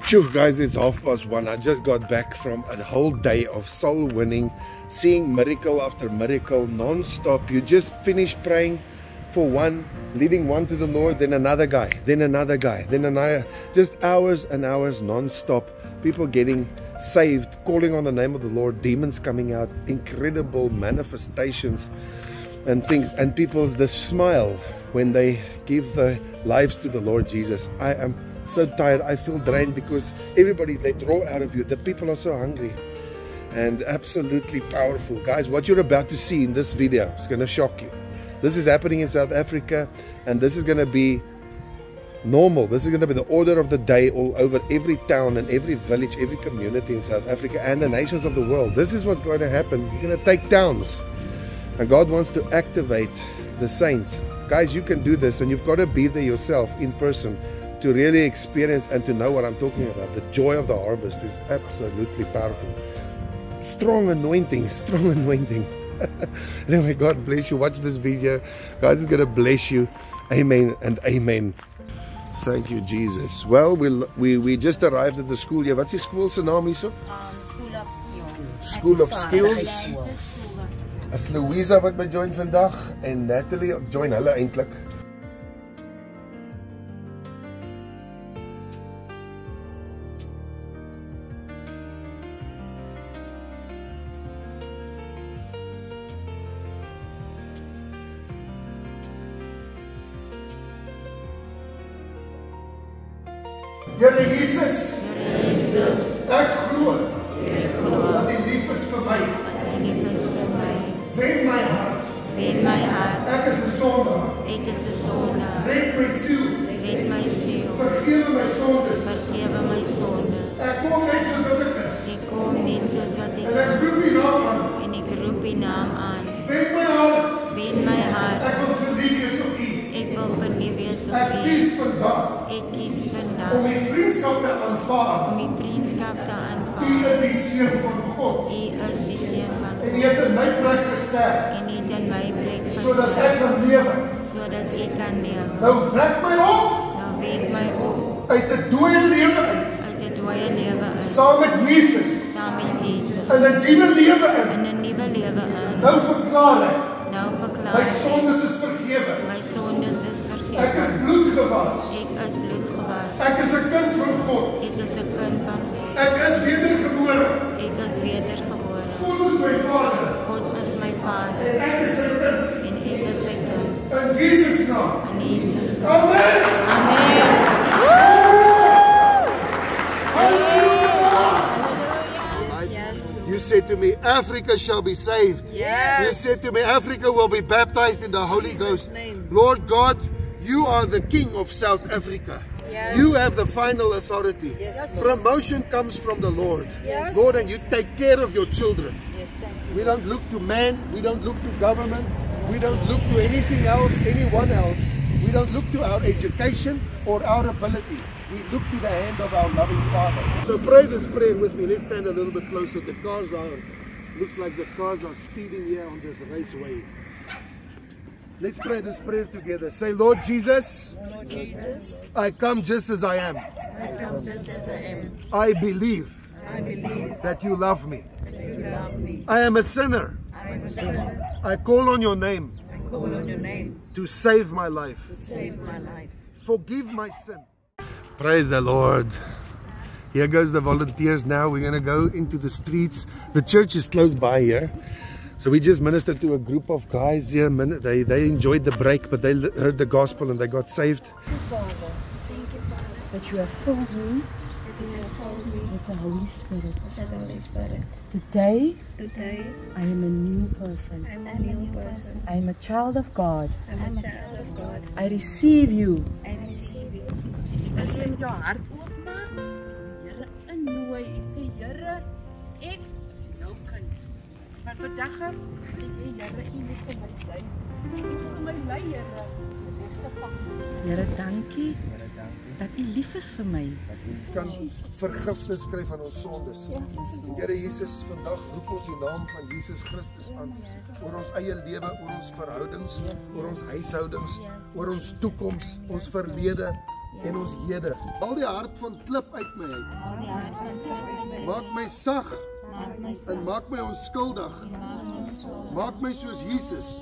Phew, guys, it's 1:30. I just got back from a whole day of soul winning, seeing miracle after miracle, non-stop. You just finish praying for one, leading one to the Lord, then another guy, then another guy, then another. Just hours and hours non-stop. People getting saved, calling on the name of the Lord, demons coming out, incredible manifestations and things, and people, the smile when they give their lives to the Lord Jesus. I am so tired. I feel drained because everybody, they draw out of you. The people are so hungry and absolutely powerful. Guys, what you're about to see in this video is going to shock you. This is happening in South Africa, and this is going to be normal. This is going to be the order of the day all over every town and every village, every community in South Africa and the nations of the world. This is what's going to happen. You're going to take towns, and God wants to activate the saints. Guys, you can do this, and you've got to be there yourself in person to really experience and to know what I'm talking about. The joy of the harvest is absolutely powerful. Strong anointing, strong anointing. Anyway, God bless you. Watch this video. Guys, it's going to bless you. Amen and amen. Thank you, Jesus. Well, we just arrived at the school here. What's die school se naam hierso? School of Skills. School of Skills. As Louisa wat my join vandag en Natalie join hulle eintlik. Here Jesus, ek glo dat U lief is vir my. Wen my hart. Ek is 'n sondaar. Red my siel. Vergewe my sondes. Ek kom net soos wat ek is. En ek roep U naam aan. Wen my hart. Ek wil verlief wees op U. Ek kies vandag om die vriendskap te aanvaar. U is die seun van God. En U het in my plek gesterf. Sodat ek kan lewe. Nou wek my op. Uit 'n dooie lewe uit. Saam met Jesus. In 'n nuwe lewe in. Nou verklaar ek. My sondes is vergewe. Ek is bloed gewas. Ek is 'n kind van God. Ek is wedergebore. God is my Vader. En ek is sy kind. In Jesus naam. Amen. You said to me, Africa shall be saved. Yes. You said to me, Africa will be baptized in the Holy Ghost. Lord God, You are the King of South Africa. Yes. You have the final authority. Yes. Promotion comes from the Lord. Yes. Lord, and You take care of Your children. Yes, thank you. We don't look to man. We don't look to government. We don't look to anything else, anyone else. We don't look to our education or our ability. We look to the hand of our loving Father. So pray this prayer with me. Let's stand a little bit closer. The cars are, looks like the cars are speeding here on this raceway. Let's pray this prayer together. Say, Lord Jesus, I come just as I am. I believe that You love me. I am a sinner. I call on Your name to save my life. Forgive my sin. Praise the Lord. Here goes the volunteers now. We're going to go into the streets. The church is close by here. So we just ministered to a group of guys here. They enjoyed the break, but they heard the gospel and they got saved. Thank you, Father. That You have filled me with the Holy Spirit. Today, I am a new person. I am a child of God. I receive You. As jy in jou hart oopmaak, Here innooi en sê, Here, ek is Jou kind. Maar vandag af, sê jy, Here, U moet vir my lei. U moet vir my lei, Here. Here, dankie dat U lief is vir my. Kan vergifnis kry van ons sondes. Here Jesus, vandag roep ons die naam van Jesus Christus aan oor ons eie lewe, oor ons verhoudings, oor ons huishoudings, oor ons toekoms, ons verlede, en ons hede. Al die hart van klip uit my uit. Maak my sag en maak my onskuldig. Maak my soos Jesus.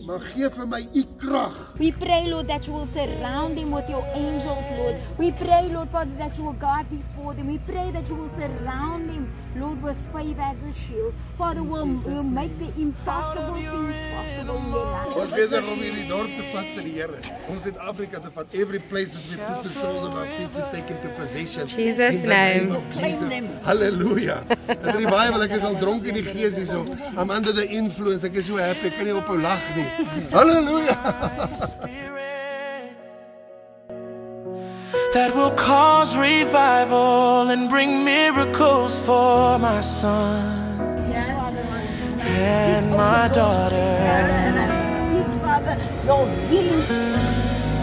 Maar gee vir my u krag. We pray, Lord, that you will surround him with your angels, Lord. We pray, Lord, Father, that you will guard before them. We pray that you will surround him, Lord, with favor as a shield. Father, we'll make the impossible things possible in their life. Ons weet om hierdie dorp te vat vir die Here. Ons het Afrika te vat. Every place that we put the shoulder of our feet to take into possession. Jesus' name. Hallelujah. Dat is baie want ek is al dronk in die gees hierso. I'm under the influence. Ek is so happy. Ek kan nie ophou lag nie. Hallelujah. That will cause revival and bring miracles for my son and my daughter.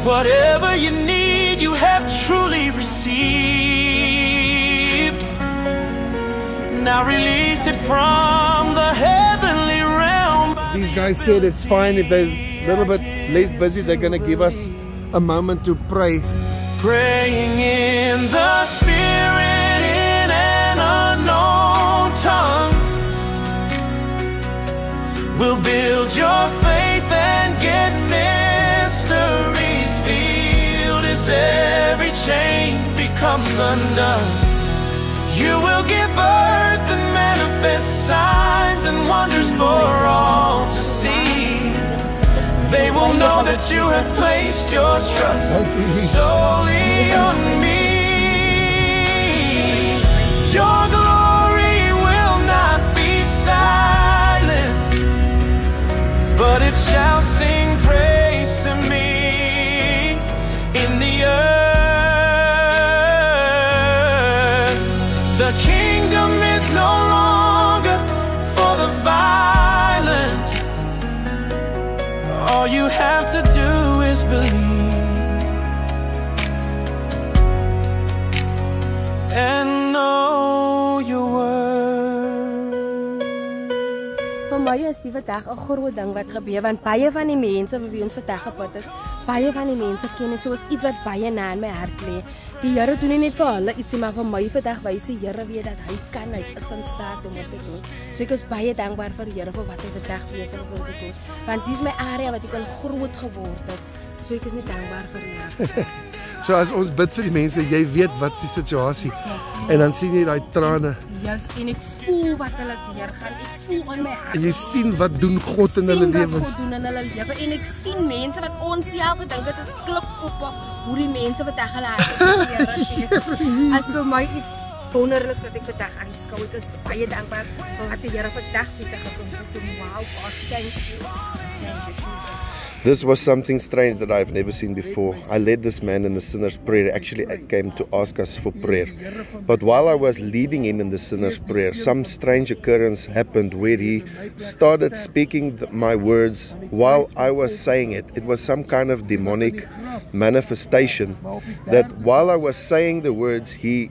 Whatever you need, you have truly received. Now release it from the heavenly realm. These guys said it's fine if they're a little bit less busy. They're going to give us a moment to pray. Praying in the Spirit in an unknown tongue will build your faith and get mysteries filled as every chain becomes undone. You will give birth and manifest signs and wonders for all to see. They will know that you have placed your trust solely on me. Your glory will not be silent, but it shall sing praise to me in the earth. The kingdom is no longer for the violent. All you have to do is believe and know your word. Vir my is die vandag 'n groot ding wat gebeur want baie van die mense wie ons vandag gepad het, baie van die mense ken dit soos iets wat baie na in my hart lê. Die Here doen nie net vir hulle ietsie maar vir my vandag wys die Here weet dat hy kan, hy is in staat om dit te doen. So ek is baie dankbaar vir die Here vir wat hy vandag besig is om te doen. Want dis my area wat ek al groot geword het. So ek is net dankbaar vir die Here. So as ons bid vir die mense, jy weet wat die situasie. En dan sien jy daai trane. Ja, en ek voel wat hulle deurgaan. Ek voel in my hart. En jy sien wat doen God in hulle lewens. God doen in hulle lewe en ek sien mense wat ons self gedink het is klipkoppe, hoe die mense wat hulle hart as vir my iets wonderliks wat ek vandag aanskou. Ek is baie dankbaar vir wat die Here vandag besig is om te doen. Wow, God, thank you. This was something strange that I've never seen before. I led this man in the sinner's prayer. Actually, I came to ask us for prayer. But while I was leading him in the sinner's prayer, some strange occurrence happened where he started speaking my words while I was saying it. It was some kind of demonic manifestation that while I was saying the words, he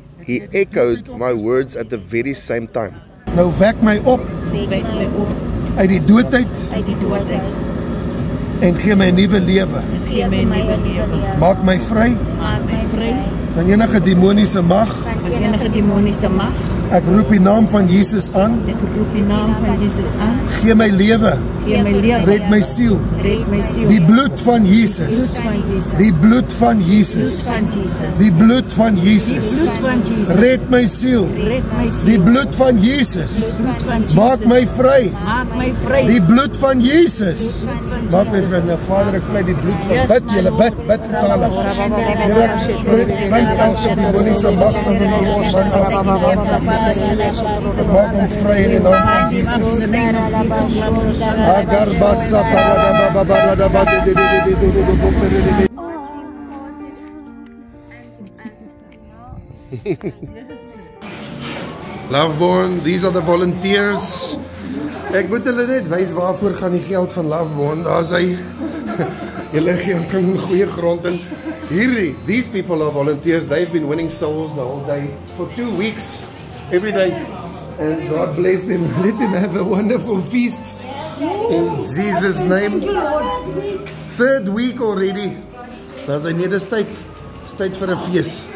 echoed my words at the very same time. Nou wek my op. Wek my op. Uit die doodheid. Uit die doodheid. En gee my 'n nuwe lewe. Gee my 'n nuwe lewe. Maak my vry. Maak my vry. Van enige demoniese mag. Van enige demoniese mag. Ek roep die naam van Jesus aan. Ek roep die naam van Jesus aan. Gee my lewe. Gee my lewe. Red my siel. Red my siel. Die bloed van Jesus. Die bloed van Jesus. Die bloed van Jesus. Red my siel. Red my siel. Die bloed van Jesus. Maak my vry. Maak my vry. Die bloed van Jesus. Maak my vry. Nou Vader, ek pleit die bloed van bid julle bid tale. Bind elke demoniese mag van die ons maak my vry in die naam van Jesus. Loveborn, these are the volunteers. Ek moet hulle net wys waarvoor gaan die geld van Loveborn. Daar's hy. Julle gee hom 'n goeie grond in. Hierdie, these people are volunteers. They've been winning souls the whole day for 2 weeks, every day. And God bless them. Let them have a wonderful feast. In Jesus' name. 3rd week already. Daar's hy net is tyd. It's tyd vir 'n fees.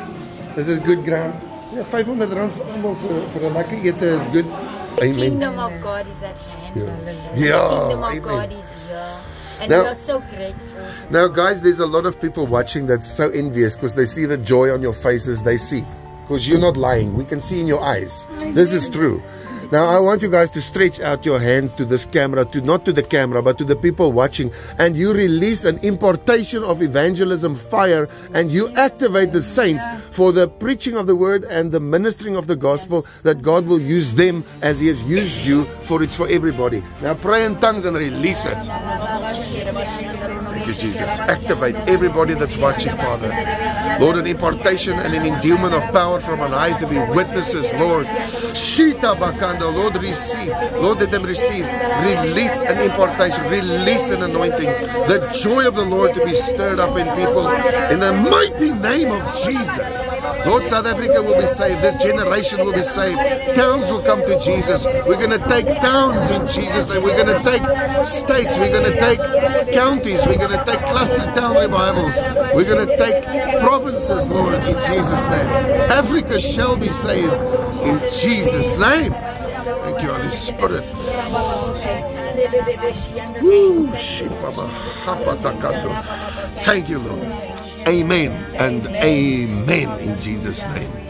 This is good ground. Ja, R500 vir almal vir 'n lekker ete is good. The Amen. kingdom of God is at hand. Yeah, The kingdom of amen. God is here. And Now- we are so grateful. Now guys, there's a lot of people watching that's so envious because they see the joy on your faces, they see. Because you're not lying. We can see in your eyes. This is true. Now I want you guys to stretch out your hands to this camera, not to the camera, but to the people watching, and you release an importation of evangelism fire, and you activate the saints for the preaching of the word and the ministering of the gospel, that God will use them as He has used you, for it's for everybody. Now pray in tongues and release it. Thank you, Jesus. Activate everybody that's watching, Father. Lord, an impartation and an endowment of power from on high to be witnesses, Lord. Shita Bakanda, Lord, receive. Lord, let them receive. Release an impartation, release an anointing. The joy of the Lord to be stirred up in people in the mighty name of Jesus. Lord, South Africa will be saved. This generation will be saved. Towns will come to Jesus. We're going to take towns in Jesus' name. We're going to take states. We're going to take counties. We're going to take cluster town revivals. We're going to take provinces, Lord, in Jesus' name. Africa shall be saved in Jesus' name. Thank you, Holy Spirit. Woo, thank you, Lord. Amen and amen in Jesus' name.